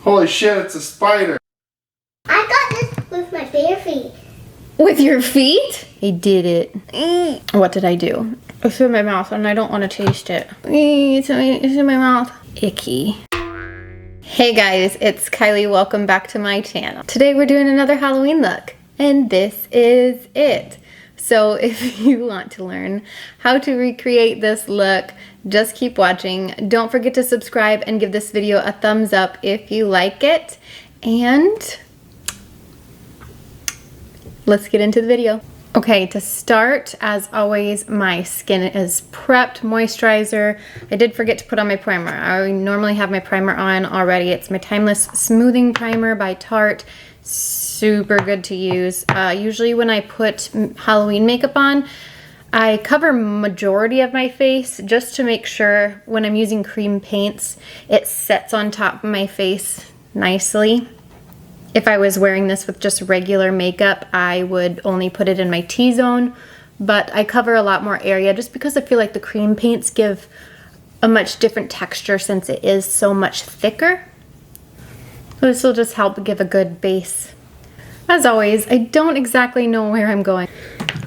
Holy shit, it's a spider. I got this with my bare feet. With your feet? I did it. What did I do? It's in my mouth and I don't want to taste it. It's in my mouth. Icky. Hey guys, it's Kylie. Welcome back to my channel. Today we're doing another Halloween look, and this is it. So if you want to learn how to recreate this look, just keep watching. Don't forget to subscribe and give this video a thumbs up if you like it. And let's get into the video. Okay, to start, as always, my skin is prepped, moisturizer. I did forget to put on my primer. I normally have my primer on already. It's my Timeless Smoothing Primer by Tarte. Super good to use. Usually when I put Halloween makeup on, I cover majority of my face just to make sure when I'm using cream paints, it sets on top of my face nicely. If I was wearing this with just regular makeup, I would only put it in my T-zone, but I cover a lot more area just because I feel like the cream paints give a much different texture since it is so much thicker. This will just help give a good base. As always, I don't exactly know where I'm going.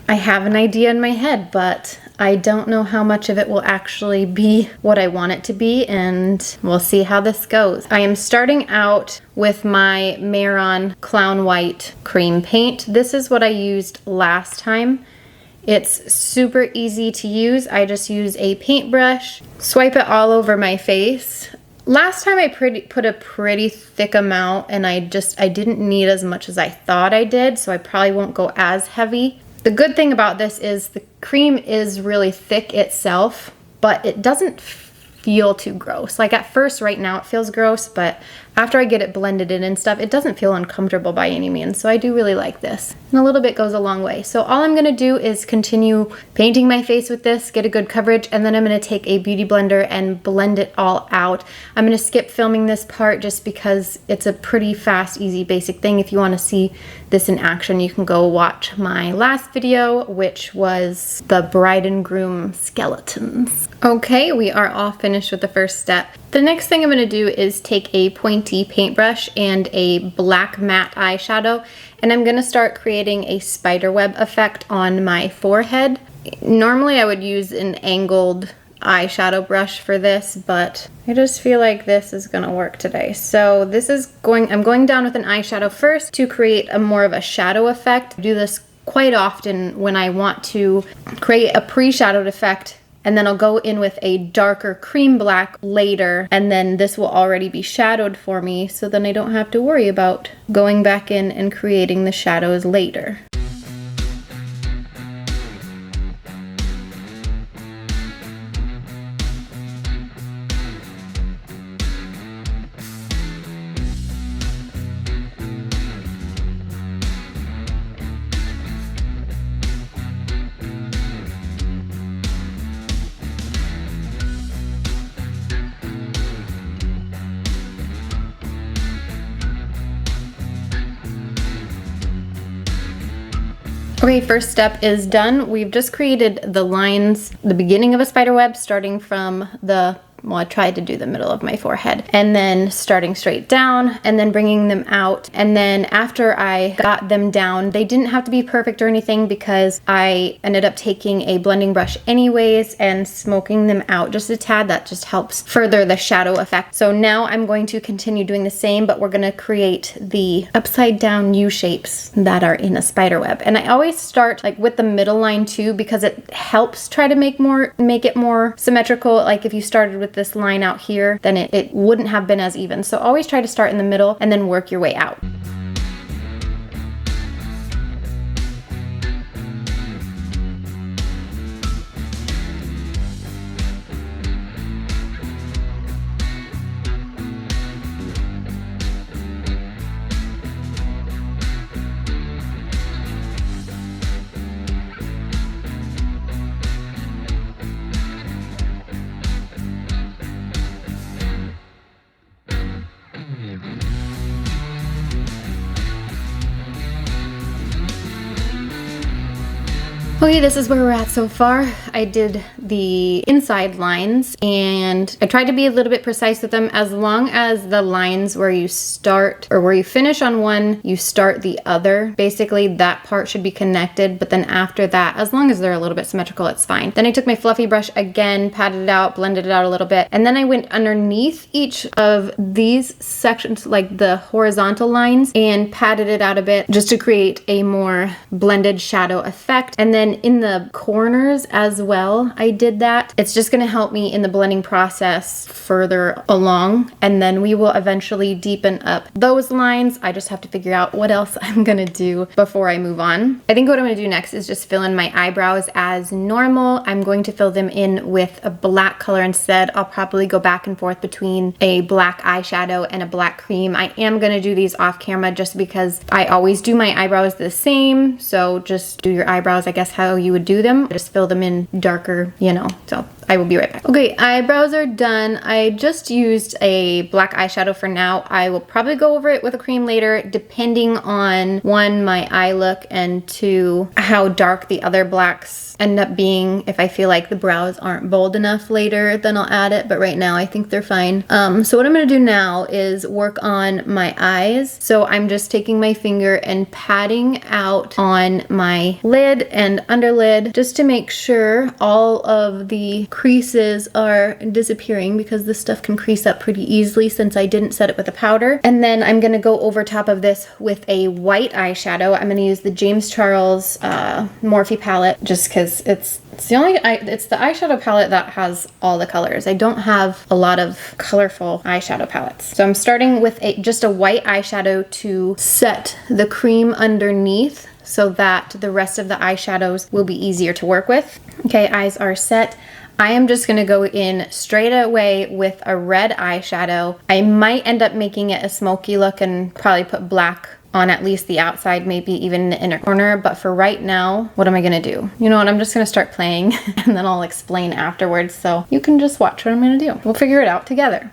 I have an idea in my head, but I don't know how much of it will actually be what I want it to be, and we'll see how this goes. I am starting out with my Mehron Clown White cream paint. This is what I used last time. It's super easy to use. I just use a paintbrush, swipe it all over my face. Last time I put a pretty thick amount, and I didn't need as much as I thought I did, so I probably won't go as heavy. The good thing about this is the cream is really thick itself, but it doesn't feel too gross. Like at first right now it feels gross, but after I get it blended in and stuff, it doesn't feel uncomfortable by any means. So I do really like this. And a little bit goes a long way. So all I'm gonna do is continue painting my face with this, get a good coverage, and then I'm gonna take a beauty blender and blend it all out. I'm gonna skip filming this part just because it's a pretty fast, easy, basic thing. If you wanna see this in action, you can go watch my last video, which was the bride and groom skeletons. Okay, we are all finished with the first step. The next thing I'm gonna do is take a pointy paintbrush and a black matte eyeshadow, and I'm gonna start creating a spiderweb effect on my forehead. Normally I would use an angled eyeshadow brush for this, but I just feel like this is gonna work today. So I'm going down with an eyeshadow first to create more of a shadow effect. I do this quite often when I want to create a pre-shadowed effect, and then I'll go in with a darker cream black later, and then this will already be shadowed for me, so then I don't have to worry about going back in and creating the shadows later. Okay, first step is done. We've just created the lines, the beginning of a spider web, starting from well, I tried to do the middle of my forehead, and then starting straight down and then bringing them out. And then after I got them down, they didn't have to be perfect or anything because I ended up taking a blending brush anyways and smoking them out just a tad. That just helps further the shadow effect. So now I'm going to continue doing the same, but we're gonna create the upside down U shapes that are in a spider web. And I always start like with the middle line too, because it helps try to make it more symmetrical. Like if you started with this line out here, then it wouldn't have been as even. So always try to start in the middle and then work your way out. Okay, this is where we're at so far. I did the inside lines and I tried to be a little bit precise with them, as long as the lines where you start or where you finish on one, you start the other. Basically, that part should be connected, but then after that, as long as they're a little bit symmetrical, it's fine. Then I took my fluffy brush again, patted it out, blended it out a little bit, and then I went underneath each of these sections, like the horizontal lines, and patted it out a bit just to create a more blended shadow effect. And then in the corners as well, I did that. It's just going to help me in the blending process further along, and then we will eventually deepen up those lines. I just have to figure out what else I'm going to do before I move on. I think what I'm going to do next is just fill in my eyebrows as normal. I'm going to fill them in with a black color instead. I'll probably go back and forth between a black eyeshadow and a black cream. I am going to do these off camera just because I always do my eyebrows the same, so just do your eyebrows, I guess, how you would do them. Just fill them in darker, you know, so I will be right back. Okay, eyebrows are done. I just used a black eyeshadow for now. I will probably go over it with a cream later, depending on one, my eye look, and two, how dark the other blacks end up being. If I feel like the brows aren't bold enough later, then I'll add it, but right now I think they're fine. So what I'm gonna do now is work on my eyes. So I'm just taking my finger and patting out on my lid and underlid just to make sure all of the creases are disappearing, because this stuff can crease up pretty easily since I didn't set it with a powder. And then I'm gonna go over top of this with a white eyeshadow. I'm gonna use the James Charles Morphe palette just because it's the eyeshadow palette that has all the colors. I don't have a lot of colorful eyeshadow palettes. So I'm starting with just a white eyeshadow to set the cream underneath so that the rest of the eyeshadows will be easier to work with. Okay, eyes are set. I am just gonna go in straight away with a red eyeshadow. I might end up making it a smoky look and probably put black on at least the outside, maybe even the inner corner. But for right now, what am I gonna do? You know what, I'm just gonna start playing and then I'll explain afterwards, so you can just watch what I'm gonna do. We'll figure it out together.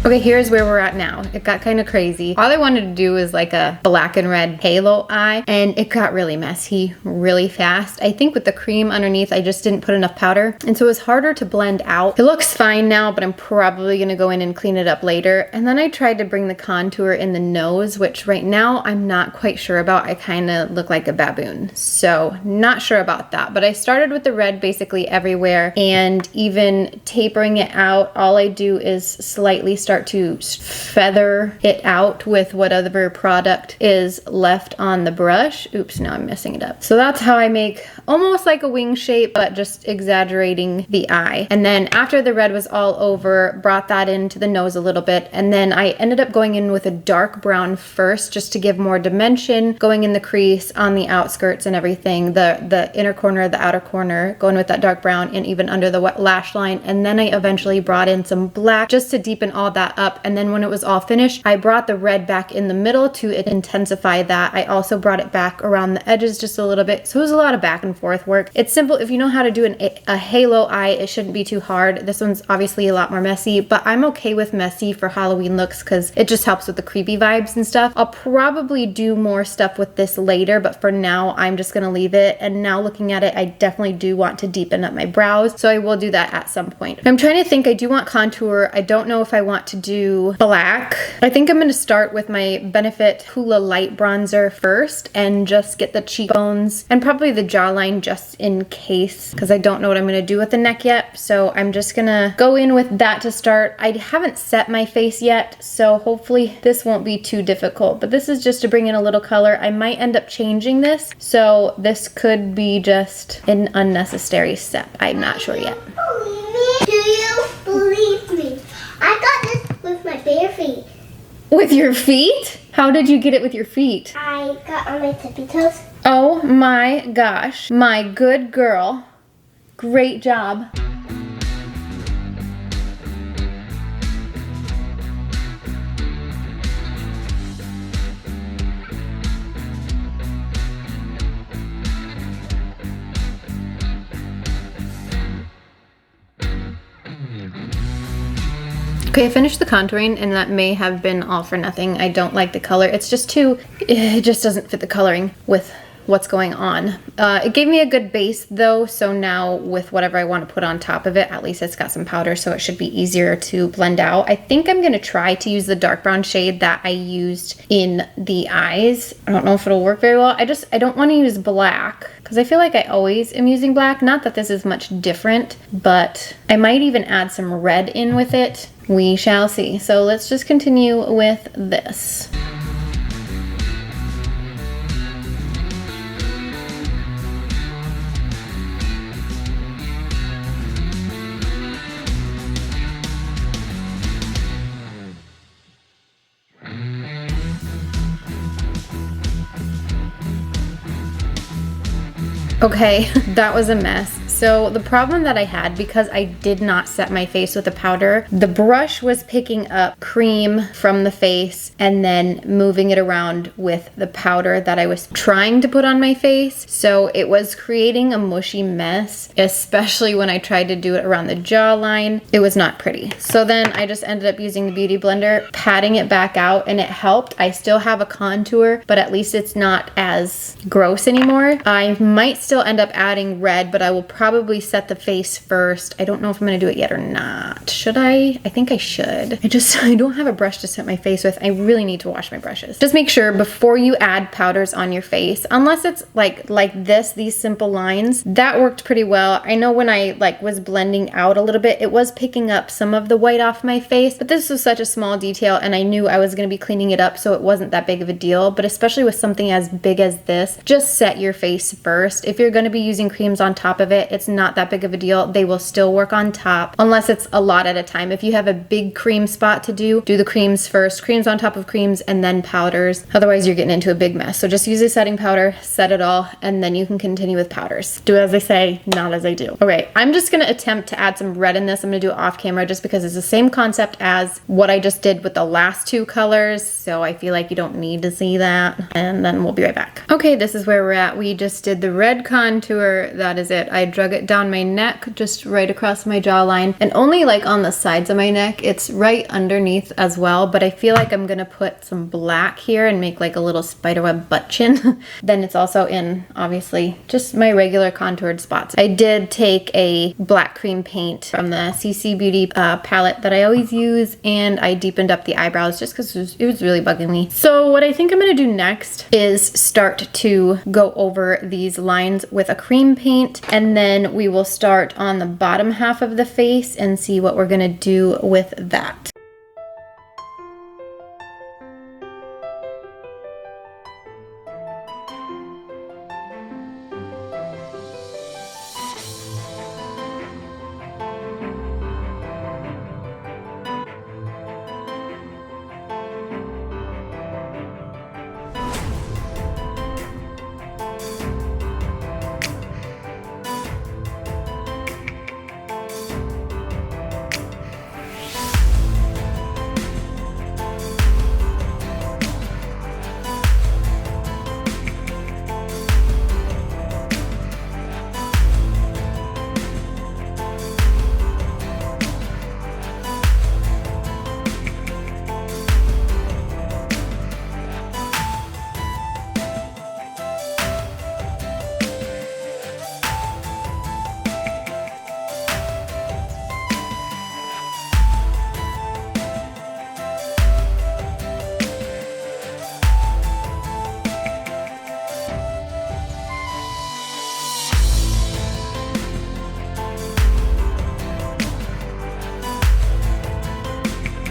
Okay, here's where we're at now. It got kind of crazy. All I wanted to do was like a black and red halo eye, and it got really messy really fast. I think with the cream underneath, I just didn't put enough powder, and so it was harder to blend out. It looks fine now, but I'm probably gonna go in and clean it up later. And then I tried to bring the contour in the nose, which right now I'm not quite sure about. I kind of look like a baboon, so not sure about that. But I started with the red basically everywhere, and even tapering it out, all I do is slightly start to feather it out with whatever product is left on the brush. Oops, now I'm messing it up. So that's how I make almost like a wing shape, but just exaggerating the eye. And then after the red was all over, brought that into the nose a little bit, and then I ended up going in with a dark brown first just to give more dimension, going in the crease on the outskirts and everything, the inner corner, the outer corner, going with that dark brown, and even under the lash line. And then I eventually brought in some black just to deepen all that that up. And then when it was all finished, I brought the red back in the middle to intensify that. I also brought it back around the edges just a little bit. So it was a lot of back and forth work. It's simple. If you know how to do a halo eye, it shouldn't be too hard. This one's obviously a lot more messy, but I'm okay with messy for Halloween looks because it just helps with the creepy vibes and stuff. I'll probably do more stuff with this later, but for now, I'm just gonna leave it. And now looking at it, I definitely do want to deepen up my brows, so I will do that at some point. I'm trying to think. I do want contour. I don't know if I want to do black. I think I'm gonna start with my Benefit Hoola Light Bronzer first and just get the cheekbones and probably the jawline just in case, because I don't know what I'm gonna do with the neck yet. So I'm just gonna go in with that to start. I haven't set my face yet, so hopefully this won't be too difficult, but this is just to bring in a little color. I might end up changing this, so this could be just an unnecessary step. I'm not sure yet. Do you believe me? I got this with my bare feet. With your feet? How did you get it with your feet? I got on my tippy toes. Oh my gosh, my good girl. Great job. Okay, I finished the contouring and that may have been all for nothing. I don't like the color. It's just it just doesn't fit the coloring with what's going on. It gave me a good base though, so now with whatever I want to put on top of it, at least it's got some powder, so it should be easier to blend out. I think I'm gonna try to use the dark brown shade that I used in the eyes. I don't know if it'll work very well. I don't want to use black because I feel like I always am using black. Not that this is much different, but I might even add some red in with it. We shall see. So let's just continue with this. Okay, that was a mess. So the problem that I had, because I did not set my face with the powder, the brush was picking up cream from the face and then moving it around with the powder that I was trying to put on my face. So it was creating a mushy mess, especially when I tried to do it around the jawline. It was not pretty. So then I just ended up using the Beauty Blender, patting it back out, and it helped. I still have a contour, but at least it's not as gross anymore. I might still end up adding red, but I will probably set the face first. I don't know if I'm gonna do it yet or not. Should I? I think I should. I don't have a brush to set my face with. I really need to wash my brushes. Just make sure before you add powders on your face, unless it's like this, these simple lines, that worked pretty well. I know when I was blending out a little bit, it was picking up some of the white off my face, but this was such a small detail and I knew I was gonna be cleaning it up, so it wasn't that big of a deal. But especially with something as big as this, just set your face first. If you're gonna be using creams on top of it, it's not that big of a deal. They will still work on top unless it's a lot at a time. If you have a big cream spot to do the creams first, creams on top of creams, and then powders. Otherwise you're getting into a big mess. So just use a setting powder, set it all, and then you can continue with powders. Do as I say, not as I do. Okay, I'm just gonna attempt to add some red in this. I'm gonna do it off camera just because it's the same concept as what I just did with the last two colors. So I feel like you don't need to see that. And then we'll be right back. Okay, this is where we're at. We just did the red contour. That is it. I drug it down my neck, just right across my jawline, and only on the sides of my neck. It's right underneath as well, but I feel like I'm gonna put some black here and make a little spiderweb butt chin. Then it's also in, obviously, just my regular contoured spots. I did take a black cream paint from the CC Beauty palette that I always use, and I deepened up the eyebrows just because it was really bugging me. So what I think I'm gonna do next is start to go over these lines with a cream paint, and then we will start on the bottom half of the face and see what we're gonna do with that.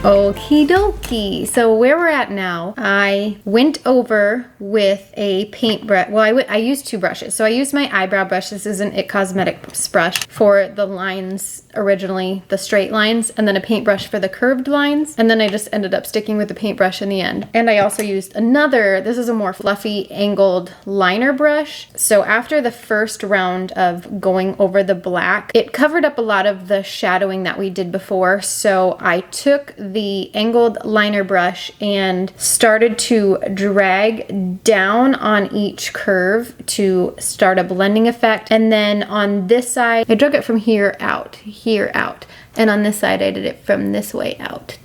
Okie dokie. So where we're at now, I went over with a paintbrush. Well, I used two brushes. So I used my eyebrow brush. This is an IT Cosmetics brush for the lines originally, the straight lines, and then a paintbrush for the curved lines. And then I just ended up sticking with the paintbrush in the end. And I also used another, this is a more fluffy angled liner brush. So after the first round of going over the black, it covered up a lot of the shadowing that we did before. So I took the angled liner brush and started to drag down on each curve to start a blending effect. And then on this side, I drug it from here out. And on this side, I did it from this way out.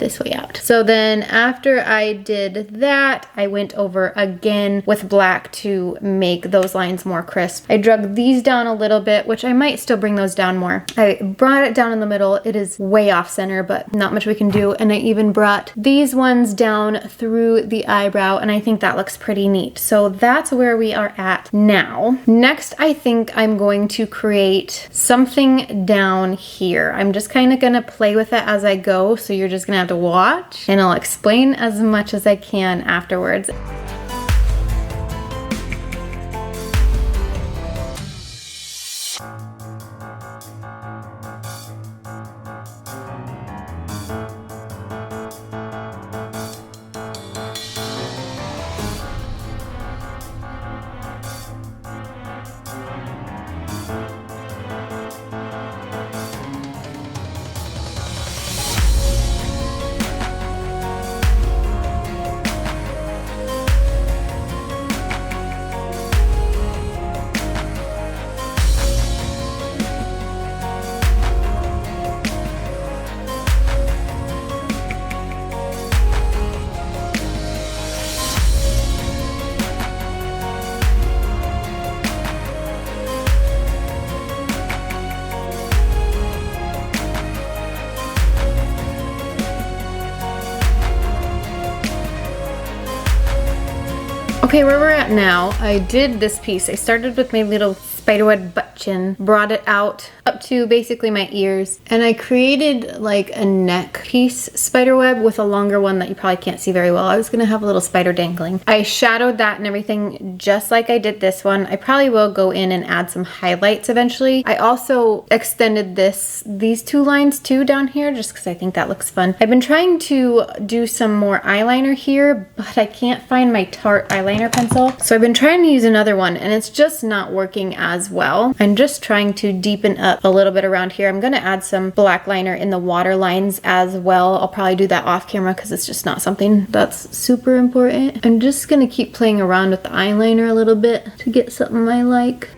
So then after I did that, I went over again with black to make those lines more crisp. I drug these down a little bit, which I might still bring those down more. I brought it down in the middle. It is way off center, but not much we can do. And I even brought these ones down through the eyebrow, and I think that looks pretty neat. So that's where we are at now. Next, I think I'm going to create something down here. I'm just kind of gonna play with it as I go, so you're just gonna have to watch, and I'll explain as much as I can afterwards. Okay, where we're at now, I did this piece. I started with my little spiderweb butt chin, brought it out up to basically my ears, and I created like a neck piece spiderweb with a longer one that you probably can't see very well. I was gonna have a little spider dangling. I shadowed that and everything just like I did this one. I probably will go in and add some highlights eventually. I also extended these two lines too down here just because I think that looks fun. I've been trying to do some more eyeliner here, but I can't find my Tarte eyeliner pencil. So I've been trying to use another one and it's just not working as well. I'm just trying to deepen up a little bit around here. I'm gonna add some black liner in the water lines as well. I'll probably do that off camera because it's just not something that's super important. I'm just gonna keep playing around with the eyeliner a little bit to get something I like.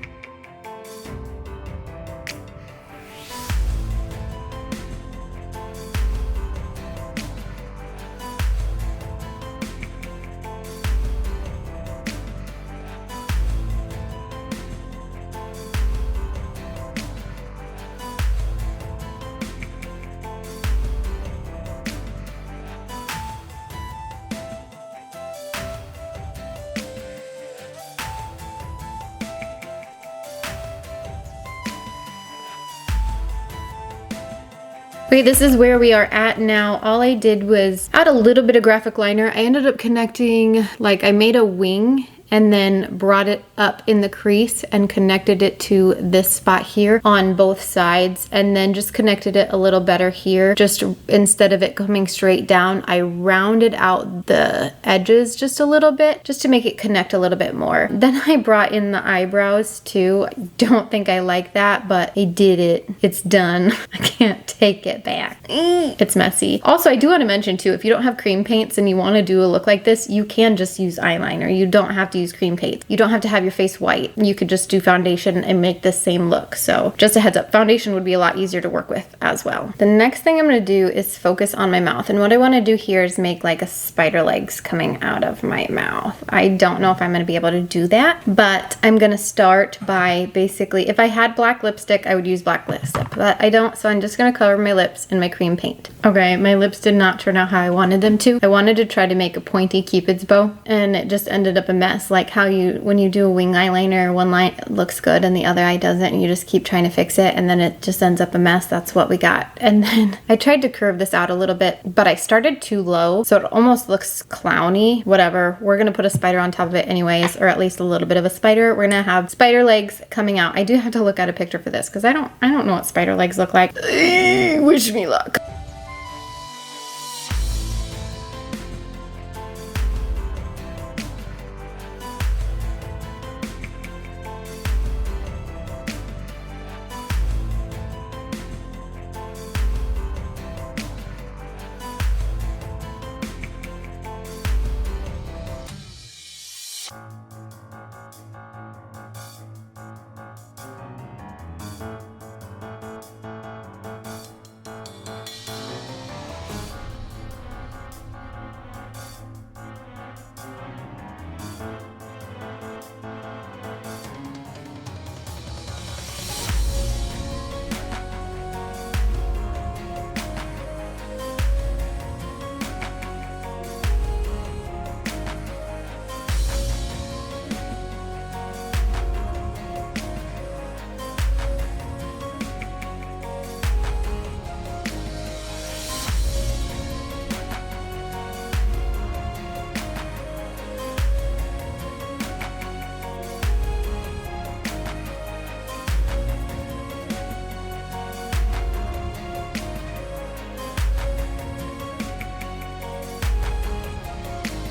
Okay, this is where we are at now. All I did was add a little bit of graphic liner. I ended up connecting, like I made a wing and then brought it up in the crease and connected it to this spot here on both sides, and then just connected it a little better here. Just instead of it coming straight down, I rounded out the edges just a little bit just to make it connect a little bit more. Then I brought in the eyebrows too. I don't think I like that, but I did it. It's done. I can't take it back. It's messy. Also, I do want to mention too, if you don't have cream paints and you want to do a look like this, you can just use eyeliner. You don't have to use cream paint. You don't have to have your face white. You could just do foundation and make the same look. So just a heads up, foundation would be a lot easier to work with as well. The next thing I'm going to do is focus on my mouth. And what I want to do here is make like a spider legs coming out of my mouth. I don't know if I'm going to be able to do that, but I'm going to start by basically, if I had black lipstick, I would use black lipstick, but I don't. So I'm just going to cover my lips in my cream paint. Okay, my lips did not turn out how I wanted them to. I wanted to try to make a pointy Cupid's bow and it just ended up a mess. mess, like how when you do a wing eyeliner, one line looks good and the other eye doesn't, and you just keep trying to fix it and then it just ends up a mess. That's what we got. And then I tried to curve this out a little bit, but I started too low, so it almost looks clowny. Whatever, we're gonna put a spider on top of it anyways, or at least a little bit of a spider. We're gonna have spider legs coming out. I do have to look at a picture for this because I don't know what spider legs look like. Wish me luck.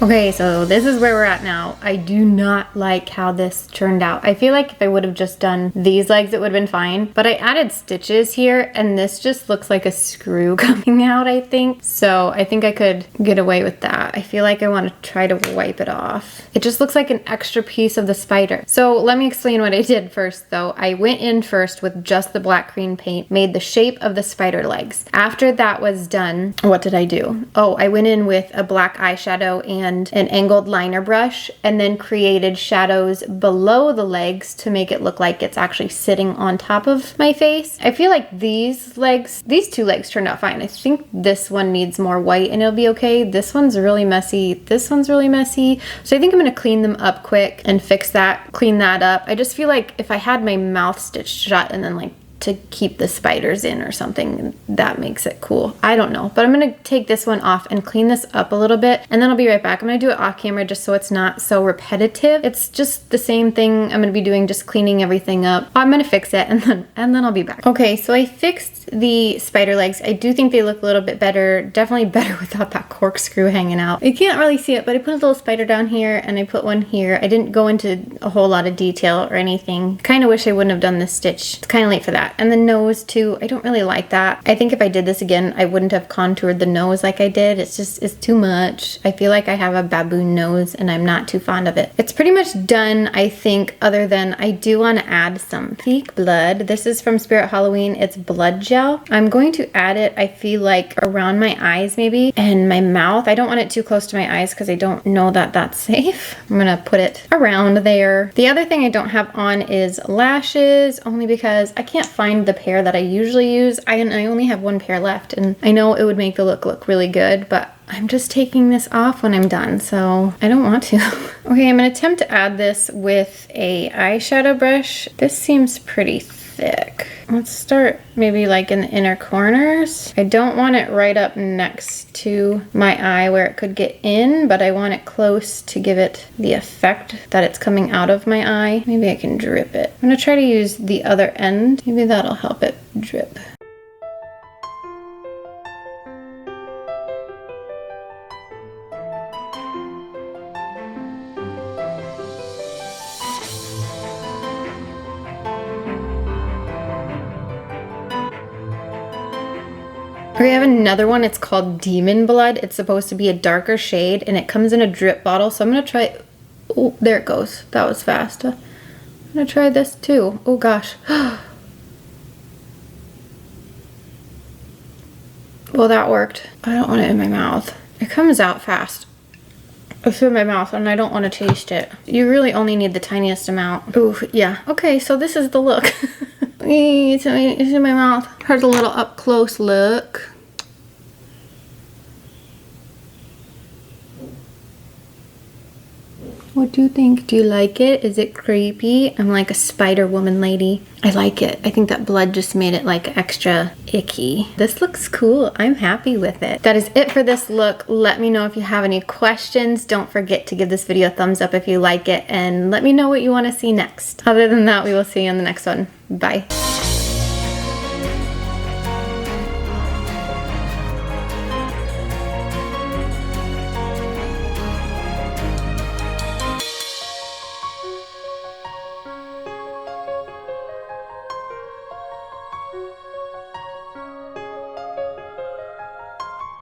Okay, so this is where we're at now. I do not like how this turned out. I feel like if I would have just done these legs, it would have been fine. But I added stitches here, and this just looks like a screw coming out, I think. So I think I could get away with that. I feel like I want to try to wipe it off. It just looks like an extra piece of the spider. So let me explain what I did first, though. I went in first with just the black green paint, made the shape of the spider legs. After that was done, what did I do? Oh, I went in with a black eyeshadow and an angled liner brush, and then created shadows below the legs to make it look like it's actually sitting on top of my face. I feel like these two legs turned out fine. I think this one needs more white and it'll be okay. This one's really messy. This one's really messy. So I think I'm gonna clean them up quick and fix that, clean that up. I just feel like if I had my mouth stitched shut and then like to keep the spiders in or something, that makes it cool. I don't know, but I'm gonna take this one off and clean this up a little bit, and then I'll be right back. I'm gonna do it off camera just so it's not so repetitive. It's just the same thing I'm gonna be doing, just cleaning everything up. I'm gonna fix it and then I'll be back. Okay, so I fixed the spider legs. I do think they look a little bit better, definitely better without that corkscrew hanging out. You can't really see it, but I put a little spider down here and I put one here. I didn't go into a whole lot of detail or anything. Kind of wish I wouldn't have done this stitch. It's kind of late for that. And the nose too, I don't really like that. I think if I did this again, I wouldn't have contoured the nose like I did. It's too much. I feel like I have a baboon nose and I'm not too fond of it. It's pretty much done, I think, other than I do want to add some fake blood. This is from Spirit Halloween. It's blood gel. I'm going to add it, I feel like, around my eyes maybe and my mouth. I don't want it too close to my eyes because I don't know that that's safe. I'm gonna put it around there. The other thing I don't have on is lashes, only because I can't find the pair that I usually use. I only have one pair left, and I know it would make the look really good, but I'm just taking this off when I'm done, so I don't want to. Okay, I'm gonna attempt to add this with a eyeshadow brush. This seems pretty thick. Let's start maybe like in the inner corners. I don't want it right up next to my eye where it could get in, but I want it close to give it the effect that it's coming out of my eye. Maybe I can drip it. I'm gonna try to use the other end. Maybe that'll help it drip. We have another one. It's called Demon Blood. It's supposed to be a darker shade and it comes in a drip bottle. So I'm going to try. Oh, there it goes. That was fast. I'm going to try this too. Oh gosh. Well, that worked. I don't want it in my mouth. It comes out fast. It's in my mouth and I don't want to taste it. You really only need the tiniest amount. Ooh, yeah. Okay, so this is the look. It's in my mouth. Here's a little up close look. What do you think? Do you like it? Is it creepy? I'm like a spider woman lady. I like it. I think that blood just made it like extra icky. This looks cool. I'm happy with it. That is it for this look. Let me know if you have any questions. Don't forget to give this video a thumbs up if you like it, and let me know what you want to see next. Other than that, we will see you on the next one. Bye.